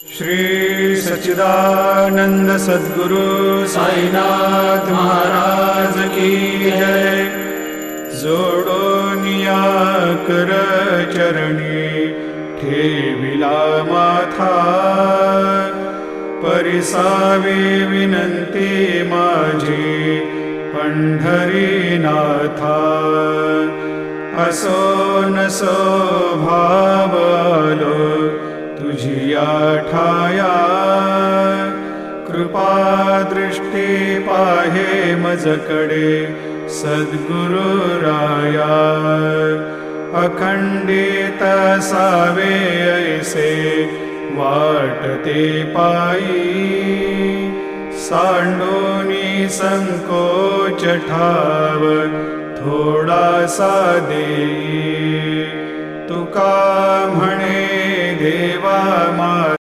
श्री सच्चिदानंद सद्गुरु साईनाथ महाराज की जय। जोडोनिया कर चरणी ठेविला माथा, परिसावे विनंती माझी पंढरीनाथा। असो नसो भाव आलो तुझिया ठाया, कृपा दृष्टी पाहे मजकडे सद्गुरु राया। अखंडित सावे ऐसे वाटते पायी, सांडोनी संकोच ठाव थोडासा देई। तुका म्हणे देवा मा